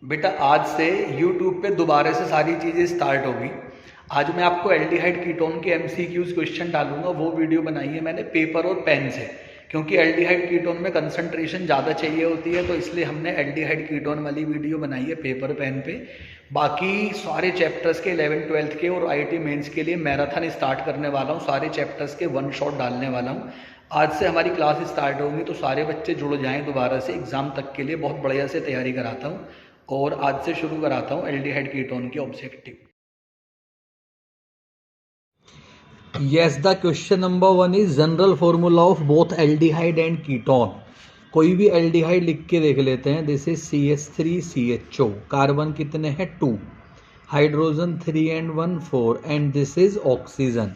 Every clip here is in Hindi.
बेटा आज से YouTube पे दोबारा से सारी चीज़ें स्टार्ट होगी। आज मैं आपको एल्डिहाइड कीटोन के MCQs क्वेश्चन डालूंगा। वो वीडियो बनाई है मैंने पेपर और पेन से, क्योंकि एल्डिहाइड कीटोन में कंसंट्रेशन ज़्यादा चाहिए होती है, तो इसलिए हमने एल्डिहाइड कीटोन वाली वीडियो बनाई है पेपर पेन पे। बाकी सारे चैप्टर्स के 11th 12th के और IIT मेंस के लिए मैराथन स्टार्ट करने वाला हूँ। सारे चैप्टर्स के वन शॉट डालने वाला हूँ। आज से हमारी क्लास स्टार्ट होगी, तो सारे बच्चे जुड़ जाएं दोबारा से एग्ज़ाम तक के लिए। बहुत बढ़िया से तैयारी कराता हूँ और आज से शुरू कराता हूँ एल्डिहाइड कीटोन के objective. Yes, the question number 1 is general formula of both aldehyde and ketone. कोई भी एल्डिहाइड लिख के देख लेते हैं। दिस इज CH3CHO, कार्बन कितने हैं 2, hydrogen 3 and 1 4, and this is oxygen.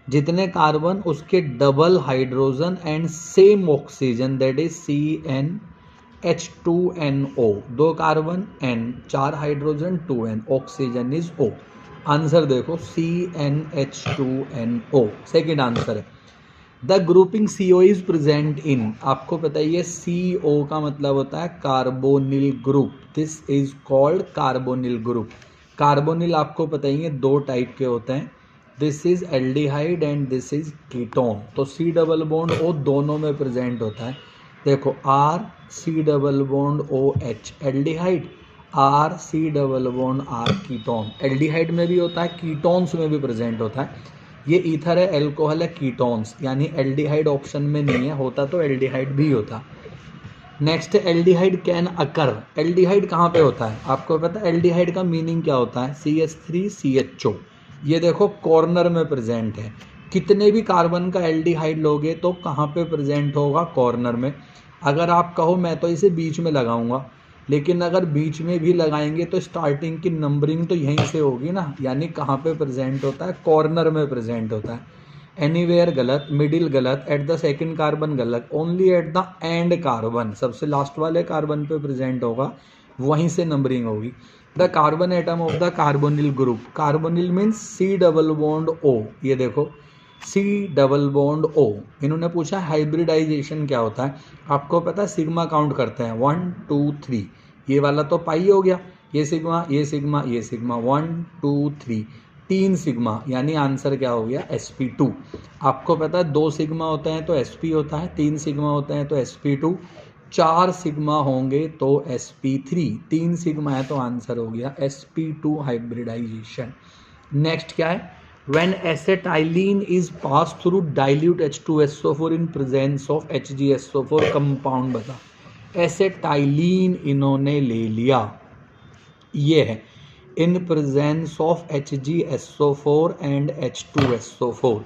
जितने कार्बन उसके double hydrogen and same oxygen, that is CnH2NO, 2 carbon N, 4 hydrogen 2N, oxygen is O। Answer देखो CnH2NO सेकेंड आंसर है। The grouping CO is present in, आपको पता है CO का मतलब होता है carbonyl group. This is called carbonyl group. Carbonyl आपको पता ही है 2 टाइप के होते हैं, this is aldehyde and this is ketone. तो C डबल बॉन्ड O दोनों में प्रेजेंट होता है। देखो RC double bond OH aldehyde, RC double bond R ketone. Aldehyde में भी होता है, कीटोन्स में भी प्रेजेंट होता है। ये ईथर है, एल्कोहल है, कीटोन्स, यानी एल्डिहाइड ऑप्शन में नहीं है, होता तो एल्डिहाइड भी होता। Next aldehyde can occur. Aldehyde कहाँ पे होता है आपको पता है? एल्डिहाइड का मीनिंग क्या होता है? CH3CHO। ये देखो कॉर्नर में प्रेजेंट है। कितने भी कार्बन का एल्डिहाइड लोगे तो कहाँ पे प्रेजेंट होगा? कॉर्नर में। अगर आप कहो मैं तो इसे बीच में लगाऊंगा, लेकिन अगर बीच में भी लगाएंगे तो स्टार्टिंग की नंबरिंग तो यहीं से होगी ना, यानी कहाँ पे प्रेजेंट होता है? कॉर्नर में प्रेजेंट होता है। एनीवेयर गलत, मिडिल गलत, एट द सेकंड कार्बन गलत, only at the end carbon, सबसे लास्ट वाले कार्बन पे प्रेजेंट होगा, वहीं से नंबरिंग होगी। The carbon atom of the carbonyl group, carbonyl means C double bond O। ये देखो C डबल बॉन्ड O। इन्होंने पूछा हाइब्रिडाइजेशन क्या होता है, आपको पता है? सिग्मा काउंट करते हैं 1 2 3, ये वाला तो पाई हो गया, ये सिग्मा ये सिग्मा ये सिग्मा, 1 2 3, 3 सिग्मा, यानी आंसर क्या हो गया? sp2। आपको पता है 2 सिग्मा होते हैं तो sp होता है, 3 सिग्मा होते हैं तो sp2, 4 सिग्मा होंगे तो sp3, 3 सिग्मा है तो आंसर हो गया sp2 हाइब्रिडाइजेशन। नेक्स्ट क्या है? When acetylene is passed through dilute H2SO4 in presence of HgSO4 compound बता। एसेटाइलिन इन्होंने ले लिया, ये है in presence of HgSO4 and H2SO4।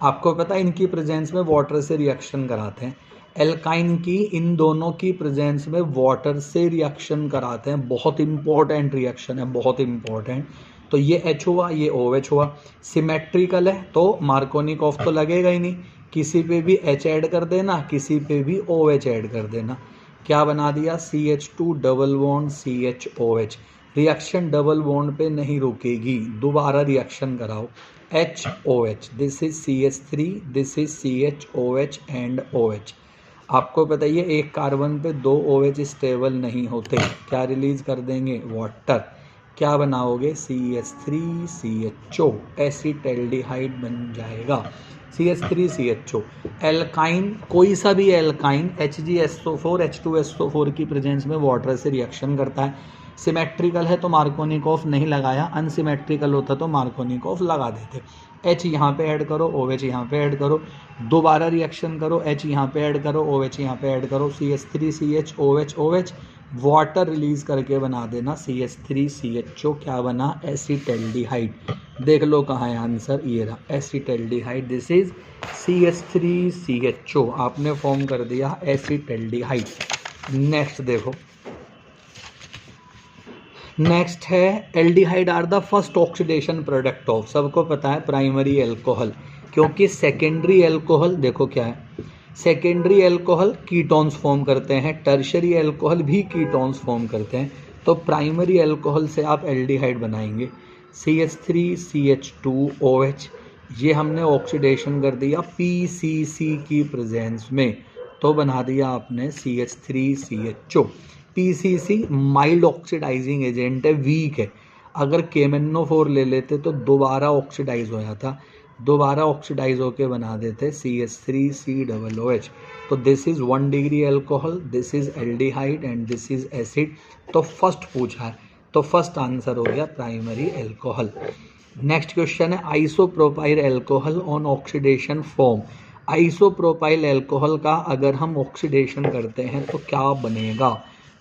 आपको पता है इनकी प्रेजेंस में वाटर से रिएक्शन कराते हैं। एल्काइन की इन दोनों की प्रेजेंस में वाटर से रिएक्शन कराते हैं। बहुत इंपॉर्टेंट रिएक्शन है, बहुत इंपॉर्टेंट। तो ये H हुआ, ये OH हुआ। सिमेट्रिकल है तो मार्कोनिकॉफ तो लगेगा ही नहीं, किसी पे भी H ऐड कर देना, किसी पे भी OH ऐड कर देना। क्या बना दिया? CH2 double bond CHOH। Reaction double bond पे नहीं रुकेगी, दोबारा रिएक्शन कराओ। HOH, this is CH3, this is CHOH and OH। आपको बताइए एक कार्बन पे 2 OH स्टेबल नहीं होते, क्या रिलीज कर देंगे? वाटर। क्या बनाओगे? CH3CHO, एसिटैल्डिहाइड बन जाएगा। CH3CHO। एल्काइन, कोई सा भी एल्काइन HgSO4 H2SO4 की प्रेजेंस में वाटर से रिएक्शन करता है। सिमेट्रिकल है तो मार्कोनिकॉफ नहीं लगाया, अनसिमेट्रिकल होता तो मार्कोनिकॉफ लगा देते। H यहाँ पे ऐड करो, OH यहाँ पे ऐड करो, दोबारा रिएक्शन करो, H यहाँ पे ऐड करो, OH यहाँ पे ऐड करो, CH3CHOH OH, वाटर रिलीज करके बना देना CH3CHO। क्या बना? एसिटैल्डिहाइड। देख लो कहाँ है आंसर, ये रहा एसिटैल्डिहाइड। दिस इज CH3CHO, आपने फॉर्म कर दिया एसिटैल्डिहाइड। नेक्स्ट देखो, नेक्स्ट है aldehyde are the first oxidation product of, सबको पता है प्राइमरी एल्कोहल, क्योंकि सेकेंडरी एल्कोहल देखो क्या है, सेकेंडरी एल्कोहल कीटोन्स फॉर्म करते हैं, टर्शरी एल्कोहल भी कीटोन्स फॉर्म करते हैं। तो प्राइमरी एल्कोहल से आप एल्डिहाइड बनाएंगे। CH3CH2OH, ये हमने ऑक्सीडेशन कर दिया PCC की प्रेजेंस में, तो बना दिया आपने CH3CHO। PCC mild oxidizing agent है, वीक है। अगर KMnO4 ले लेते तो दोबारा ऑक्सीडाइज हो जाता, दोबारा ऑक्सीडाइज होके बना देते CH3COOH। तो this is 1 degree alcohol, this is aldehyde and this is acid. तो फर्स्ट पूछा है, तो फर्स्ट आंसर हो गया प्राइमरी एल्कोहल। नेक्स्ट क्वेश्चन है isopropyl alcohol on oxidation form. Isopropyl alcohol का अगर हम ऑक्सीडेशन करते हैं तो क्या बनेगा।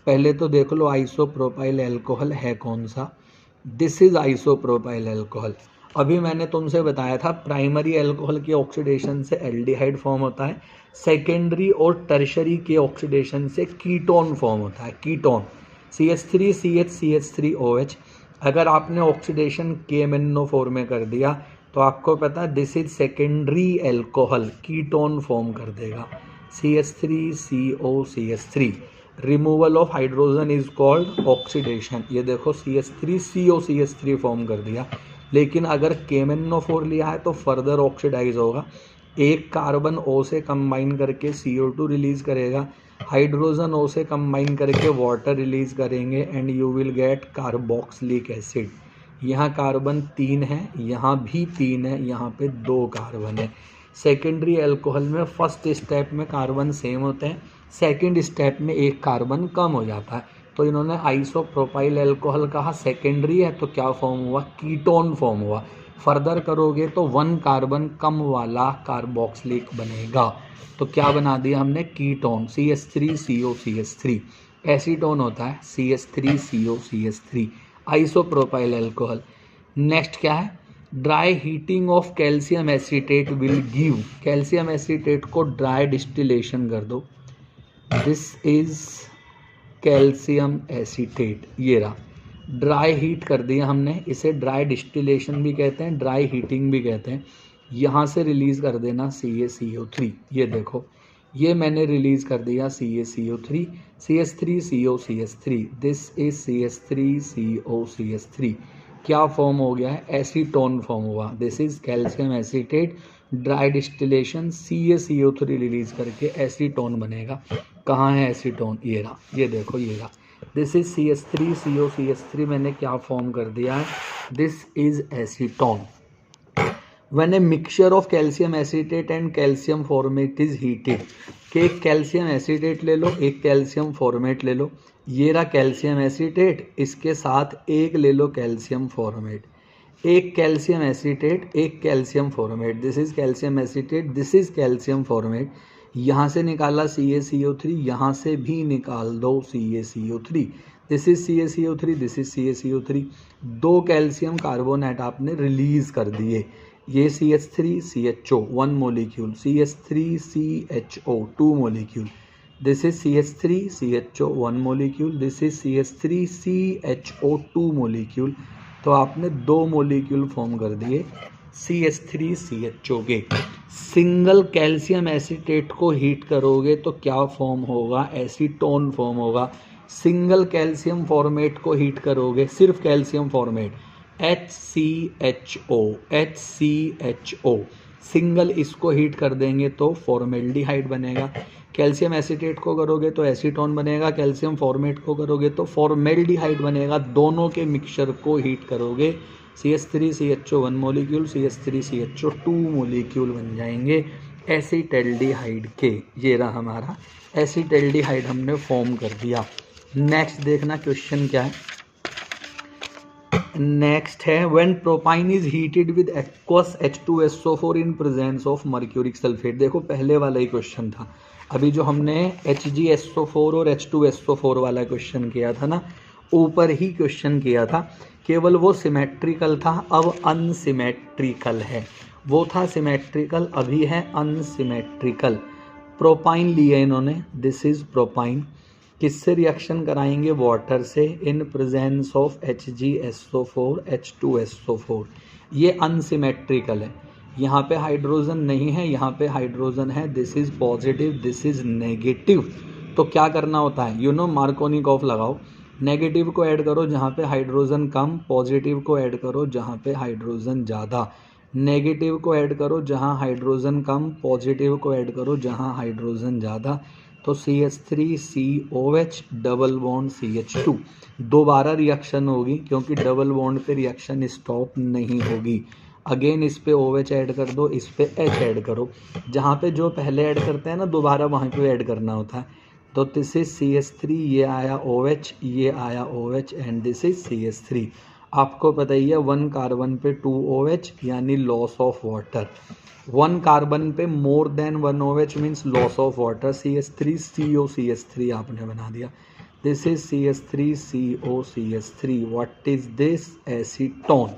पहले तो देख लो आइसोप्रोपाइल एल्कोहल है कौन सा। This is isopropyl alcohol. अभी मैंने तुमसे बताया था प्राइमरी एल्कोहल के ऑक्सीडेशन से एल्डिहाइड फॉर्म होता है, सेकेंडरी और टर्शरी के ऑक्सीडेशन से कीटोन फॉर्म होता है, कीटोन CH3CH3OH। अगर आपने ऑक्सीडेशन KMnO4 में कर दिया तो आपको पता है this is secondary alcohol, ketone form कर देगा CH3COCH3। Removal of hydrogen is called oxidation. ये देखो CH3COCH3 फॉर्म कर दिया, लेकिन अगर KMnO4 लिया है तो फर्दर ऑक्सीडाइज होगा। एक कार्बन O से कंबाइन करके CO2 रिलीज करेगा, हाइड्रोजन O से कंबाइन करके वाटर रिलीज करेंगे and you will get carboxylic acid. यहाँ कार्बन 3 है, यहाँ भी 3 है, यहाँ पे 2 कार्बन है। सेकेंडरी एल्कोहल में फर्स्ट स्टेप में कार्बन सेम होते हैं, सेकंड स्टेप में एक कार्बन कम हो जाता है। तो इन्होंने आइसोप्रोपाइल एल्कोहल कहा सेकेंडरी है, तो क्या फॉर्म हुआ, कीटोन फॉर्म हुआ। फर्दर करोगे तो 1 कार्बन कम वाला कार्बोक्सिलिक बनेगा। तो क्या बना दिया हमने, कीटोन CH3COCH3। एसीटोन होता है CH3COCH3, आइसोप्रोपाइल एल्कोहल। नेक्स्ट क्या है, dry heating of calcium acetate will give. Calcium acetate को ड्राई डिस्टिलेशन कर दो, दिस इज कैल्शियम एसीटेट। ये रहा, ड्राई हीट कर दिया हमने, इसे ड्राई डिस्टिलेशन भी कहते हैं, ड्राई हीटिंग भी कहते हैं। यहाँ से रिलीज कर देना CaCO3। ये देखो, ये मैंने रिलीज कर दिया CaCO3, CH3COCH3, this is CH3COCH3। क्या फॉर्म हो गया है, एसीटोन फॉर्म हुआ, this is calcium acetate. Dry distillation CaCO3 release करके एसीटोन बनेगा। कहाँ है एसीटोन, ये रहा, ये देखो, ये रहा, दिस इज CH3COCH3। मैंने क्या फॉर्म कर दिया है, this is acetone. When a mixture of calcium acetate and calcium formate is heated, कि एक कैल्शियम एसीटेट ले लो, एक कैल्शियम फॉर्मेट ले लो। ये रहा कैल्शियम एसीटेट, इसके साथ एक ले लो कैल्शियम फॉर्मेट, एक कैल्शियम एसीटेट, एक calcium formate, this is calcium acetate, this is calcium formate. यहाँ से निकाला CaCO3, यहाँ से भी निकाल दो CaCO3, this is CaCO3, this is CaCO3। 2 calcium carbonate आपने रिलीज कर दिए। ये CH3CHO 1 molecule, CH3CHO 2 molecule, this is CH3CHO 1 molecule, this is CH3CHO 2 molecule. तो आपने 2 मोलिक्यूल फॉर्म कर दिए CH3CHO के। सिंगल कैल्शियम एसीटेट को हीट करोगे तो क्या फॉर्म होगा, एसीटोन फॉर्म होगा। सिंगल कैल्शियम फॉर्मेट को हीट करोगे, सिर्फ कैल्शियम फॉर्मेट, HCHO, सिंगल इसको हीट कर देंगे तो फॉर्मेल्डिहाइड बनेगा। कैल्शियम एसीटेट को करोगे तो एसीटोन बनेगा, कैल्शियम फॉर्मेट को करोगे तो फॉर्मेल्डिहाइड बनेगा। दोनों के मिक्सचर को हीट करोगे, CH3CHO 1 मोलिक्यूल, CH3CHO 2 मोलिक्यूल बन जाएंगे एसीटल्डिहाइड के। ये रहा हमारा एसीटल्डिहाइड, हमने फॉर्म कर दिया। नेक्स्ट देखना क्वेश्चन क्या है, नेक्स्ट है when propyne is heated with aqueous H2SO4 in presence of mercuric sulphate. देखो पहले वाला ही क्वेश्चन था, अभी जो हमने HgSO4 और H2SO4 वाला क्वेश्चन किया था ना, ऊपर ही क्वेश्चन किया था, केवल वो सिमेट्रिकल था, अब अनसिमेट्रिकल है। वो था सिमेट्रिकल, अभी है अनसिमेट्रिकल। प्रोपाइन लिया इन्होंने, दिस इज प्रोपाइन। किससे रिएक्शन कराएंगे, वाटर से, in presence of HgSO4 H2SO4। ये अनसिमेट्रिकल है, यहाँ पे हाइड्रोजन नहीं है, यहाँ पे हाइड्रोजन है, this is positive, this is negative. तो क्या करना होता है, मार्कोनिकॉफ लगाओ, नेगेटिव को ऐड करो जहाँ पे हाइड्रोजन कम, पॉजिटिव को ऐड करो जहाँ पे हाइड्रोजन ज़्यादा, नेगेटिव को ऐड करो जहाँ हाइड्रोजन कम, पॉजिटिव को ऐड करो जहाँ हाइड्रोजन ज़्यादा। तो CH3COH डबल बॉन्ड CH2, दोबारा रिएक्शन होगी क्योंकि डबल बॉन्ड पे रिएक्शन स्टॉप नहीं होगी। अगेन इस पे OH ऐड कर दो, इस पे H ऐड करो, जहाँ पे जो पहले ऐड करते हैं ना दोबारा वहाँ पे ऐड करना होता है। तो दिस इज CH3, ये आया OH, ये आया OH and this is CH3। आपको पता ही है 1 कार्बन पे 2 OH यानी लॉस ऑफ वाटर, 1 कार्बन पे more than 1 OH means loss of water. CH3CO CH3 आपने बना दिया, this is CH3CO CH3। What is this? Acetone.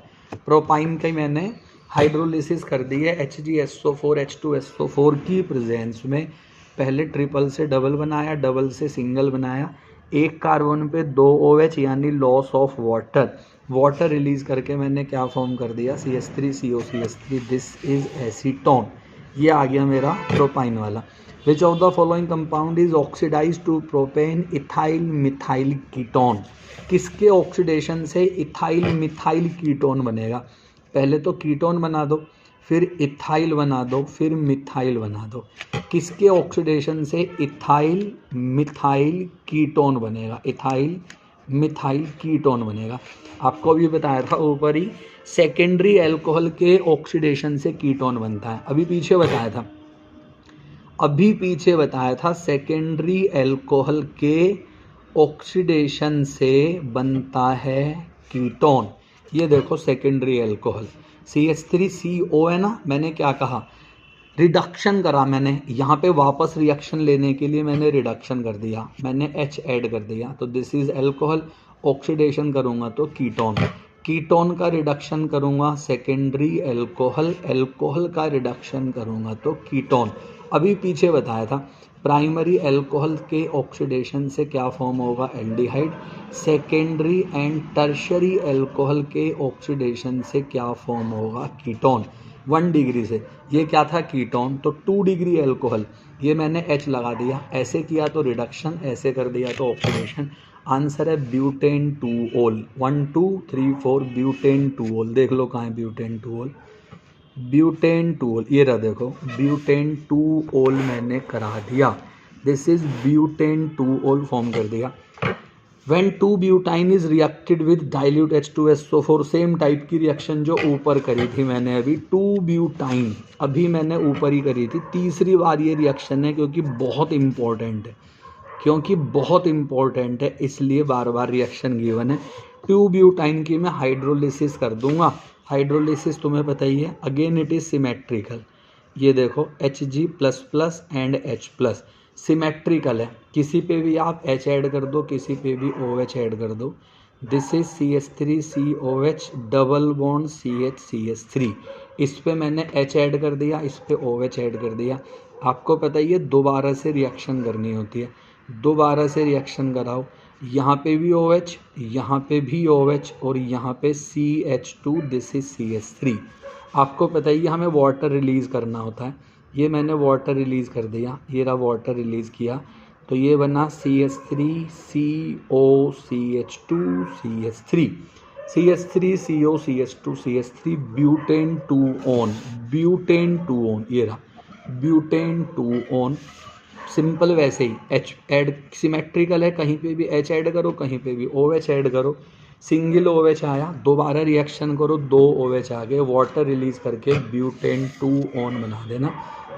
Propyne का मैंने हाइड्रोलिसिस कर दी है HgSO4 H2SO4 की प्रेजेंस में। पहले ट्रिपल से डबल बनाया, डबल से सिंगल बनाया, 1 कार्बन पे 2 OH यानी loss of water, water release करके मैंने क्या फॉर्म कर दिया? CH3CO CH3। This is acetone. ये आ गया मेरा प्रोपाइन वाला। Which of the following compound is oxidize to propane ethyl methyl ketone? किसके ऑक्सीडेशन से इथाइल मिथाइल कीटोन बनेगा? पहले तो कीटोन बना दो, फिर इथाइल बना दो, फिर मिथाइल बना दो। किसके ऑक्सीडेशन से इथाइल मिथाइल कीटोन बनेगा? इथाइल मिथाइल कीटोन बनेगा। आपको भी बताया था ऊपर ही, सेकेंडरी अल्कोहल के ऑक्सीडेशन से कीटोन बनता है। अभी पीछे बताया था सेकेंडरी अल्कोहल के ऑक्सीडेशन से बनता है कीटोन। ये देखो सेकेंडरी अल्कोहल CH3CO है ना, मैंने क्या कहा? रिडक्शन करा मैंने, यहाँ पे वापस रिएक्शन लेने के लिए मैंने रिडक्शन कर दिया, मैंने H ऐड कर दिया, तो दिस इज अल्कोहल। ऑक्सीडेशन करूँगा तो कीटोन, कीटोन का रिडक्शन करूँगा सेकेंडरी अल्कोहल, अल्कोहल का रिडक्शन करूँगा तो कीटोन। अभी पीछे बताया था प्राइमरी अल्कोहल के ऑक्सीडेशन से क्या फॉर्म होगा? Aldehyde. Secondary and tertiary alcohol के ऑक्सीडेशन से क्या फॉर्म होगा? कीटोन। 1 डिग्री से ये क्या था? कीटोन। तो 2 डिग्री अल्कोहल, ये मैंने H लगा दिया, ऐसे किया तो रिडक्शन, ऐसे कर दिया तो ऑक्सीडेशन। आंसर है ब्यूटेन 2-ओल। 1 2 3 4 ब्यूटेन 2-ओल। देख लो कहाँ है ब्यूटेन 2-ओल? ब्यूटेन 2-ओल ये रहा, देखो ब्यूटेन 2-ओल मैंने करा दिया। दिस इज ब्यूटेन 2-ओल फॉर्म कर दिया। When 2-ब्यूटाइन is reacted with dilute H2SO4, same type की रिएक्शन जो ऊपर करी थी मैंने अभी, 2-ब्यूटाइन अभी मैंने ऊपर ही करी थी। तीसरी बार ये रिएक्शन है क्योंकि बहुत इंपॉर्टेंट है, इसलिए बार बार रिएक्शन गिवन है। 2-ब्यूटाइन की मैं हाइड्रोलिसिस कर दूंगा। हाइड्रोलिसिस तुम्हें पता ही है, अगेन इट इज सिमेट्रिकल। ये देखो Hg++ एंड H+, सिमेट्रिकल है, किसी पे भी आप H ऐड कर दो, किसी पे भी OH ऐड कर दो। This is CH3COH double bond CH3। इस पे मैंने H ऐड कर दिया, इस पे OH ऐड कर दिया। आपको पता ही है दोबारा से रिएक्शन करनी होती है, दोबारा से रिएक्शन कराओ, यहाँ पे भी OH, यहाँ पे भी OH और यहाँ पे CH2, दिस इज CH3। आपको पता ही है हमें वाटर रिलीज़ करना होता है, ये मैंने वाटर रिलीज़ कर दिया, ये रहा वाटर रिलीज़ किया, तो ये बना CH3CO CH2 CH3, CH3CO CH2 CH3 butane 2-ओन, butane 2-ओन, ये रहा ब्यूटेन 2-ओन। सिंपल वैसे ही H ऐड, सिमेट्रिकल है, कहीं पे भी H ऐड करो, कहीं पे भी OH ऐड करो। सिंगल OH आया, दोबारा रिएक्शन करो, 2 OH आ गए, वाटर रिलीज करके ब्यूटेन 2-ओन बना देना।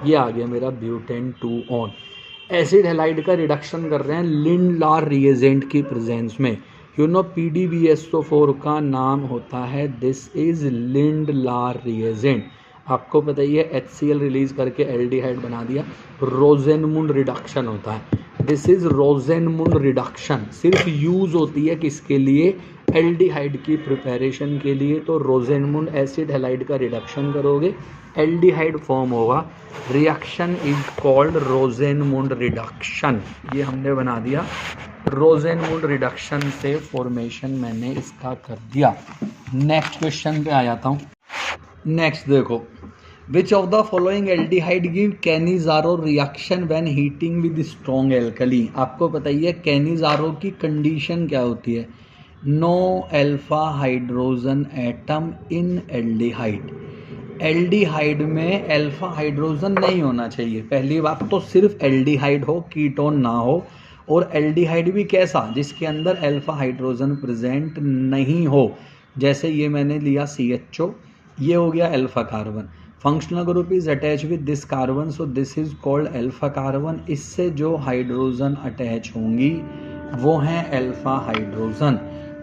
ये आ गया मेरा ब्यूटेन 2-ओन। एसिड हैलाइड का रिडक्शन कर रहे हैं लिंडलार रिएजेंट की प्रेजेंस में। PDBSO4 का नाम होता है, दिस इज लिंडलार रिएजेंट। आपको पता ही है HCl रिलीज करके एल्डिहाइड बना दिया, रोजेनमुंड रिडक्शन होता है। दिस इज रोजेनमुंड रिडक्शन, सिर्फ यूज होती है किसके लिए? एल्डिहाइड की प्रिपरेशन के लिए। तो रोजेनमुंड एसिड हैलाइड का रिडक्शन करोगे, एल्डिहाइड फॉर्म होगा, रिएक्शन इज कॉल्ड रोजेनमुंड रिडक्शन। ये हमने बना दिया, रोजेनमुंड रिडक्शन से फॉर्मेशन मैंने इसका कर दिया। नेक्स्ट क्वेश्चन पे आ जाता हूँ। नेक्स्ट देखो, विच of the following aldehyde give Cannizzaro reaction when heating with strong alkali? आपको पता ही है कैनिजारो की कंडीशन क्या होती है? No alpha hydrogen atom in aldehyde. Aldehyde में अल्फा हाइड्रोजन नहीं होना चाहिए। पहली बात तो सिर्फ एल्डिहाइड हो, कीटोन ना हो, और एल्डिहाइड भी कैसा, जिसके अंदर अल्फा हाइड्रोजन प्रेजेंट नहीं हो। जैसे ये मैंने लिया CHO, ये हो गया alpha carbon. Functional group is attach with this carbon, so this is called alpha carbon. इससे जो हाइड्रोजन अटैच होंगी वो हैं अल्फा हाइड्रोजन।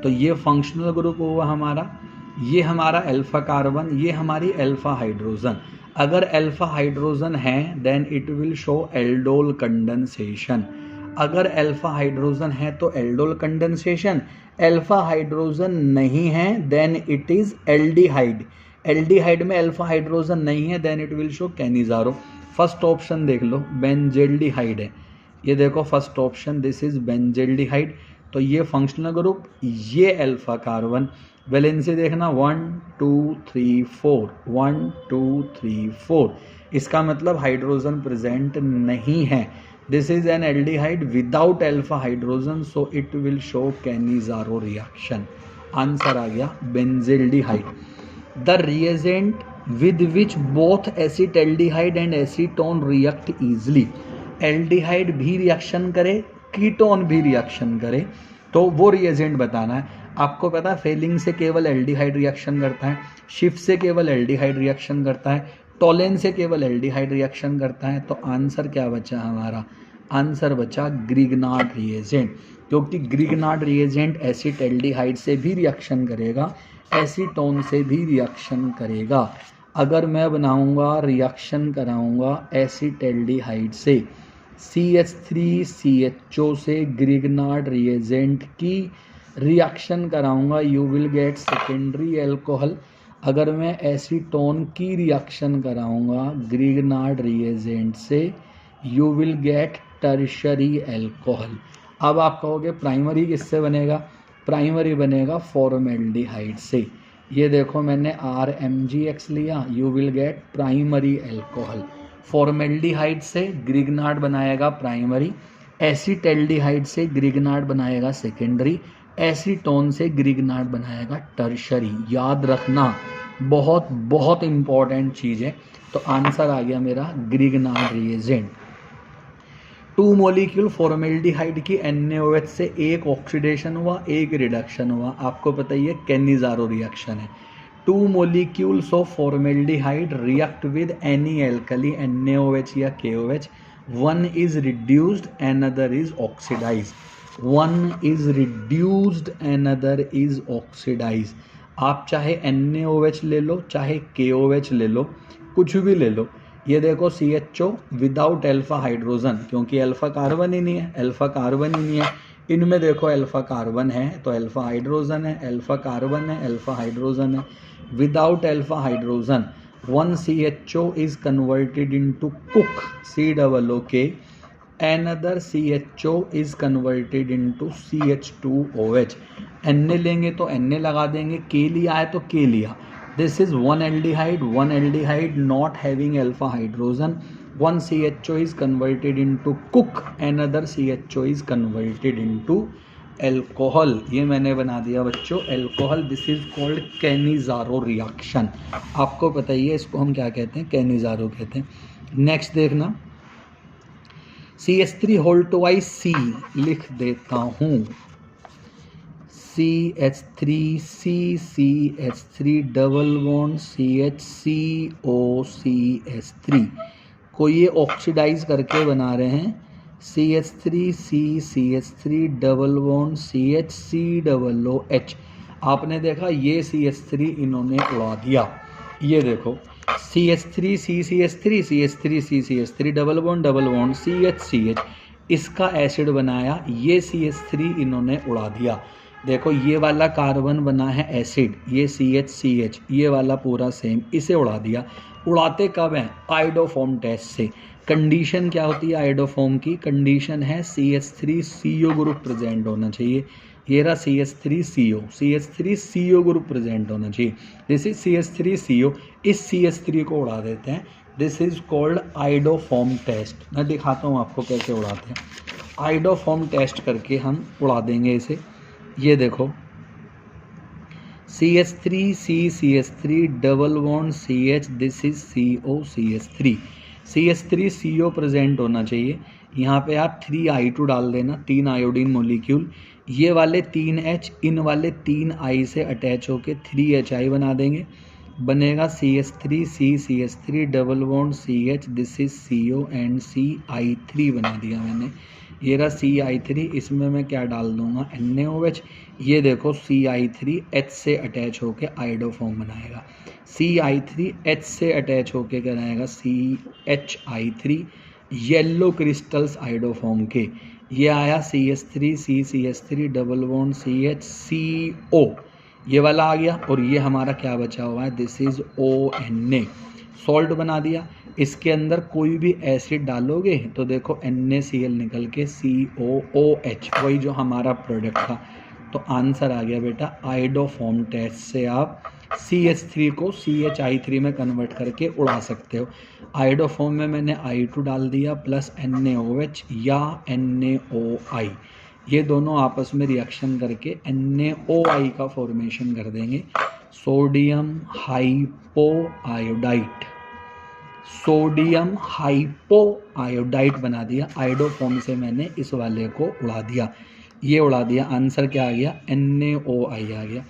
तो ये फंक्शनल ग्रुप हुआ हमारा, ये हमारा अल्फा कार्बन, ये हमारी अल्फा हाइड्रोजन। अगर अल्फा हाइड्रोजन है then it will show aldol condensation. अगर अल्फा हाइड्रोजन है तो एल्डोल कंडेंसेशन, अल्फा हाइड्रोजन नहीं है then it is aldehyde. Aldehyde में अल्फा हाइड्रोजन नहीं है then it will show Cannizzaro. First option देख लो, बेंजेल्डिहाइड है, ये देखो first option, this is benzaldehyde. तो ये फंक्शनल ग्रुप, ये अल्फा कार्बन। वैलेंसी देखना 1 2 3 4, 1 2 3 4, इसका मतलब हाइड्रोजन प्रेजेंट नहीं है। This is an aldehyde without alpha hydrogen, so it will show Cannizzaro reaction. Answer आ गया benzaldehyde. The reagent with which both acetaldehyde and acetone react easily. Aldehyde भी रिएक्शन करे, कीटोन भी रिएक्शन करे, तो वो रिएजेंट बताना है। आपको पता है फेलिंग से केवल एल्डिहाइड रिएक्शन करता है, शिफ्ट से केवल एल्डिहाइड रिएक्शन करता है, टोलेन से केवल एल्डिहाइड रिएक्शन करता है। तो आंसर क्या बचा हमारा, आंसर बचा ग्रिग्नार्ड रिएजेंट, क्योंकि ग्रिग्नार्ड रिएजेंट एसिड एल्डिहाइड से भी रिएक्शन करेगा, एसीटोन से भी रिएक्शन करेगा। अगर मैं बनाऊंगा रिएक्शन कराऊंगा एसिड एल्डिहाइड से CH3CHO से ग्रिग्नार्ड रिएजेंट की रिएक्शन कराऊंगा, you will get secondary alcohol. अगर मैं एसीटोन की रिएक्शन कराऊंगा ग्रिग्नार्ड रिएजेंट से, you will get tertiary alcohol. अब आप कहोगे प्राइमरी किससे बनेगा, प्राइमरी बनेगा फॉर्मेल्डिहाइड से। ये देखो मैंने RMgX लिया, you will get primary alcohol. Formaldehyde से ग्रिग्नार्ड बनाएगा प्राइमरी, एसिटाल्डिहाइड से ग्रिग्नार्ड बनाएगा सेकेंडरी, एसीटोन से ग्रिग्नार्ड बनाएगा टर्शरी। याद रखना, बहुत बहुत इंपॉर्टेंट चीज़ है। तो आंसर आ गया मेरा ग्रिग्नार्ड रिएजेंट। 2 मॉलिक्यूल फॉर्मेल्डिहाइड की NaOH से एक ऑक्सीडेशन हुआ, एक रिडक्शन हुआ। आपको पता ही है कैनिजारो रिएक्शन है। 2 molecules of formaldehyde react with any alkali NaOH या KOH. One is reduced, another is oxidized. One is reduced, another is oxidized. आप चाहे NaOH ले लो, चाहे KOH ले लो, कुछ भी ले लो। ये देखो CHO विदाउट अल्फा हाइड्रोजन, क्योंकि अल्फा कार्बन ही नहीं है, अल्फा कार्बन ही नहीं है। इनमें देखो अल्फा कार्बन है तो अल्फा हाइड्रोजन है, अल्फा कार्बन है, अल्फा हाइड्रोजन है। Without alpha hydrogen, one CHO is converted into cook, COOK. Another CHO is converted into CH2OH. Na लेंगे तो Na लगा देंगे, K लिया है तो K लिया। This is one aldehyde not having alpha hydrogen. One CHO is converted into cook, another CHO is converted into alcohol. ये मैंने बना दिया बच्चों alcohol. This is called Cannizzaro reaction. आपको पता ही है इसको हम क्या कहते हैं, कैनिजारो कहते हैं। नेक्स्ट देखना, CH3 होल ट्वाइस C लिख देता हूँ, CH3 CH3 double bond CHCO को ये ऑक्सीडाइज करके बना रहे हैं CH3 डबल बॉन्ड CHCOOH। आपने देखा ये CH3 इन्होंने उड़ा दिया। ये देखो CH3 डबल बॉन्ड CH इसका एसिड बनाया, ये CH3 इन्होंने उड़ा दिया। देखो ये वाला कार्बन बना है एसिड, ये CH ये वाला पूरा सेम, इसे उड़ा दिया। उड़ाते कब हैं, आयोडोफॉर्म टेस्ट से। कंडीशन क्या होती है आयोडोफॉर्म की, कंडीशन है CH3CO ग्रुप प्रेजेंट होना चाहिए। ये रहा CH3CO ग्रुप प्रेजेंट होना चाहिए। दिस इज CH3CO, इस CH3 को उड़ा देते हैं। This is called iodoform test. मैं दिखाता हूँ आपको कैसे उड़ाते हैं। आयोडोफॉर्म टेस्ट करके हम उड़ा देंगे इसे। ये देखो CH3 double bond CH, this is CO CH3। CH3CO present होना चाहिए। यहाँ पे आप 3I2 डाल देना, 3 आयोडीन मोलिक्यूल। ये वाले 3H इन वाले 3I से अटैच होके 3HI बना देंगे, बनेगा CH3 double bond CH, this is CO and CI3 बना दिया मैंने। ये रहा CI3, इसमें मैं क्या डाल दूंगा NaOH। ये देखो CI3H से अटैच होके आइडो फॉर्म बनाएगा, CI3H से अटैच होके क्या बनाएगा CHI3, येलो क्रिस्टल्स आइडो फॉर्म के। ये आया CH3 double bond CH CO, ये वाला आ गया। और ये हमारा क्या बचा हुआ है, दिस इज ONA, सॉल्ट बना दिया। इसके अंदर कोई भी एसिड डालोगे तो देखो NaCl निकल के COOH, वही जो हमारा प्रोडक्ट था। तो आंसर आ गया बेटा, आइडोफॉर्म टेस्ट से आप CH3 को CHI3 में कन्वर्ट करके उड़ा सकते हो। आइडोफॉर्म में मैंने I2 डाल दिया प्लस NaOH या NaOI, ये दोनों आपस में रिएक्शन करके NaOI का फॉर्मेशन कर देंगे, sodium hypo iodite. Sodium hypo iodite बना दिया। आइडोफॉर्म से मैंने इस वाले को उड़ा दिया, ये उड़ा दिया। आंसर क्या आ गया, NaOI आ गया।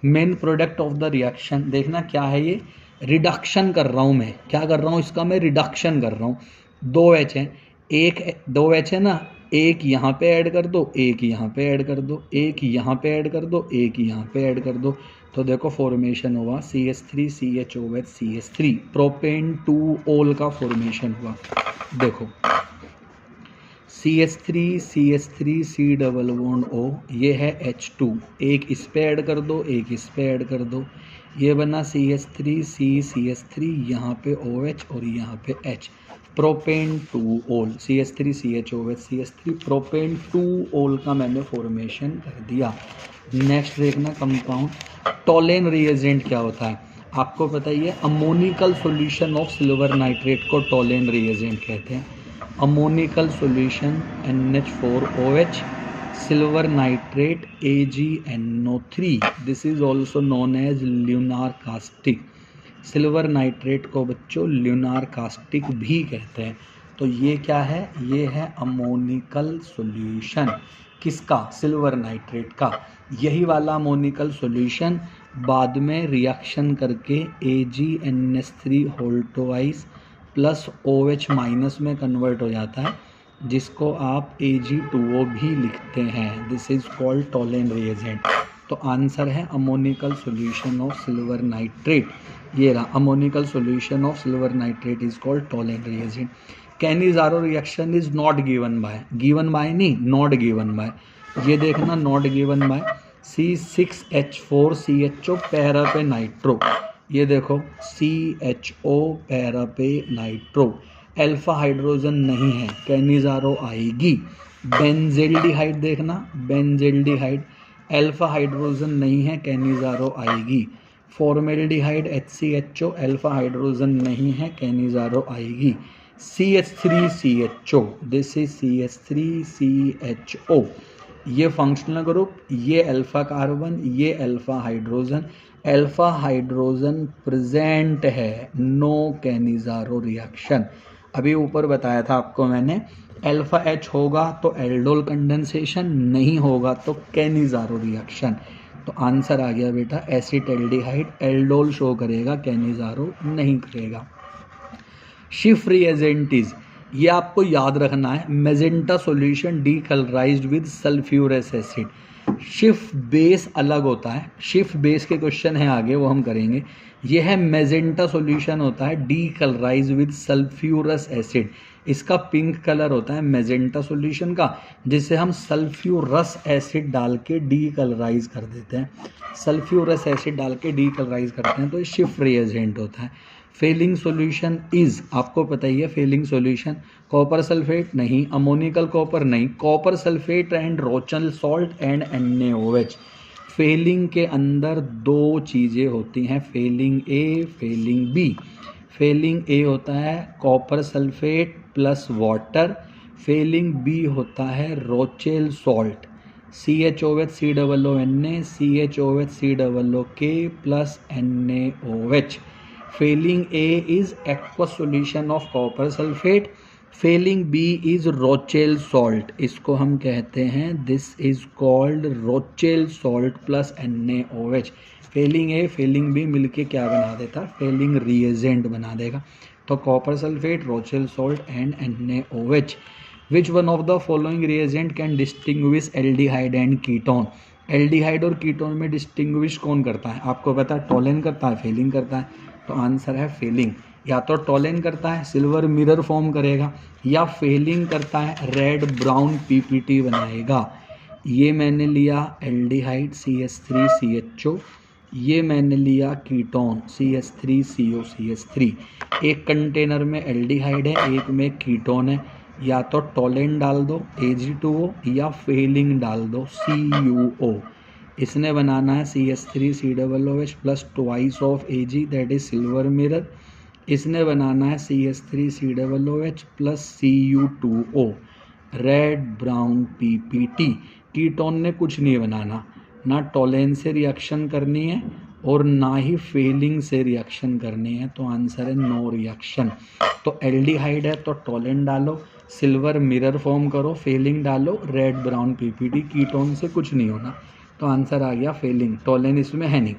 Main product of the reaction देखना क्या है, ये रिडक्शन कर रहा हूँ मैं, क्या कर रहा हूँ इसका, मैं रिडक्शन कर रहा हूँ। 2H है, एक 2H है ना, एक यहाँ पे ऐड कर दो, एक यहाँ पे ऐड कर दो, एक यहाँ पे ऐड कर दो, एक यहाँ पे ऐड कर दो, तो देखो फॉर्मेशन हुआ CH3 CHOH CH3, प्रोपेन 2 ओल का फॉर्मेशन हुआ। देखो CH3 C double bond O, ये है H2, एक इस पे ऐड कर दो, एक इस पे ऐड कर दो, ये बना CH3 CH3, यहाँ पे OH और यहाँ पे H, प्रोपेन 2 ओल, CH3 CHOH CH3, प्रोपेन 2 ओल का मैंने फॉर्मेशन कर दिया। नेक्स्ट देखना कंपाउंड। टोलेन रिएजेंट क्या होता है, आपको पता ही है, ammoniacal solution of silver nitrate को टोलेन रिएजेंट कहते हैं। Ammoniacal solution NH4OH, silver nitrate AgNO3, this is also known as lunar caustic. Silver nitrate को बच्चों ल्यूनार कास्टिक भी कहते हैं। तो ये क्या है, ये है अमोनिकल सॉल्यूशन, किसका, सिल्वर नाइट्रेट का। यही वाला अमोनिकल सॉल्यूशन बाद में रिएक्शन करके AgNH3 whole twice plus OH minus में कन्वर्ट हो जाता है, जिसको आप Ag2O भी लिखते हैं, this is called Tollen reagent. तो आंसर है ammoniacal solution of silver nitrate, ये रहा, ammoniacal solution of silver nitrate is called Tollen reagent. Cannizzaro reaction is not given by, given by नहीं, नॉट गिवन बाय, ये देखना not given by. C6H4 CHO para पे नाइट्रो, ये देखो CHO पैरा पे नाइट्रो, अल्फा हाइड्रोजन नहीं है, कैनिज़ारो आएगी। बेंजेल्डिहाइड देखना, बेंजेल्डिहाइड, अल्फा हाइड्रोजन नहीं है, कैनिज़ारो आएगी। फॉर्मेल्डिहाइड HCHO, अल्फा हाइड्रोजन नहीं है, कैनिज़ारो आएगी। CH3CHO, दिस इज CH3CHO, ये फंक्शनल ग्रुप, ये अल्फा कार्बन, ये अल्फा हाइड्रोजन प्रेजेंट है, नो कैनिज़ारो रिएक्शन। अभी ऊपर बताया था आपको मैंने, अल्फा H होगा तो एल्डोल कंडेंसेशन, नहीं होगा तो कैनिज़ारो रिएक्शन। तो आंसर आ गया बेटा एसिटाल्डिहाइड, एल्डोल शो करेगा, कैनिज़ारो नहीं करेगा। शिफ्ट रिएजेंट इज, ये आपको याद रखना है, magenta solution decolourised with sulphurous acid. शिफ्ट बेस अलग होता है, शिफ्ट बेस के क्वेश्चन है आगे, वो हम करेंगे। ये है मेजेंटा सॉल्यूशन होता है डीकलराइज्ड विद सल्फ्यूरस एसिड, इसका पिंक कलर होता है मेजेंटा सॉल्यूशन का, जिसे हम सल्फ्यूरस एसिड डाल के डीकलराइज कर देते हैं, सल्फ्यूरस एसिड डाल के डीकलराइज करते हैं, तो ये शिफ्ट रिएजेंट होता है। फेलिंग सॉल्यूशन इज, आपको पता ही है फेलिंग सॉल्यूशन, कॉपर सल्फेट नहीं, अमोनिकल कॉपर नहीं, copper sulphate and Rochelle salt and NaOH। Fehling के अंदर दो चीज़ें होती हैं, Fehling A, Fehling B. Fehling A होता है copper sulphate plus water, Fehling B होता है Rochelle salt. CHOH COOH plus NaOH. Failing A is aqueous solution of copper sulfate. Failing B is Rochelle salt. इसको हम कहते हैं this is called Rochelle salt plus NaOH. Failing A, Failing B मिलके क्या बना देता? Failing reagent बना देगा. तो copper sulfate, Rochelle salt and NaOH. Which one of the following reagent can distinguish aldehyde and ketone? Aldehyde और कीटोन में डिस्टिंग्विश कौन करता है? आपको पता है टोलेन करता है, फेलिंग करता है. तो आंसर है फेलिंग. या तो टोलेन करता है, सिल्वर मिरर फॉर्म करेगा, या फेलिंग करता है, रेड ब्राउन पीपीटी बनाएगा. ये मैंने लिया एल्डिहाइड CH3CHO, ये मैंने लिया कीटोन CH3COCH3. एक कंटेनर में एल्डिहाइड है, एक में कीटोन है. या तो टोलेन डाल दो Ag2O या फेलिंग डाल दो CuO. इसने बनाना है CH3COOH plus twice of Ag, that is silver mirror. इसने बनाना है CH3COOH plus Cu2O, red brown PPT. Ketone ने कुछ नहीं बनाना, ना टोलेन से रिएक्शन करनी है और ना ही फेलिंग से रिएक्शन करनी है. तो आंसर है नो रिएक्शन. तो एल्डिहाइड है तो टोलेन डालो, सिल्वर मिरर फॉर्म करो, फेलिंग डालो, रेड ब्राउन पीपीटी. कीटोन से कुछ नहीं होना. तो आंसर आ गया फेलिंग. टोलेन इसमें है नहीं.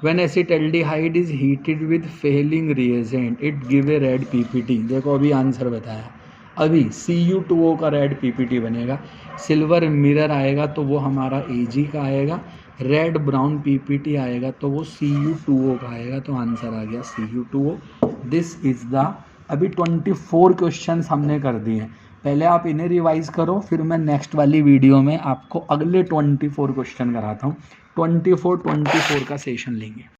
When acetaldehyde is heated with failing reagent, it give a red PPT. देखो अभी आंसर बताया. अभी Cu2O का रेड पीपीटी बनेगा. सिल्वर मिरर आएगा तो वो हमारा Ag का आएगा. रेड ब्राउन पीपीटी आएगा तो वो Cu2O का आएगा. तो आंसर आ गया Cu2O. This is the. अभी 24 क्वेश्चंस हमने कर दिए हैं. पहले आप इन्हें रिवाइज करो, फिर मैं नेक्स्ट वाली वीडियो में आपको अगले 24 क्वेश्चन कराता हूँ. 24 का सेशन लेंगे.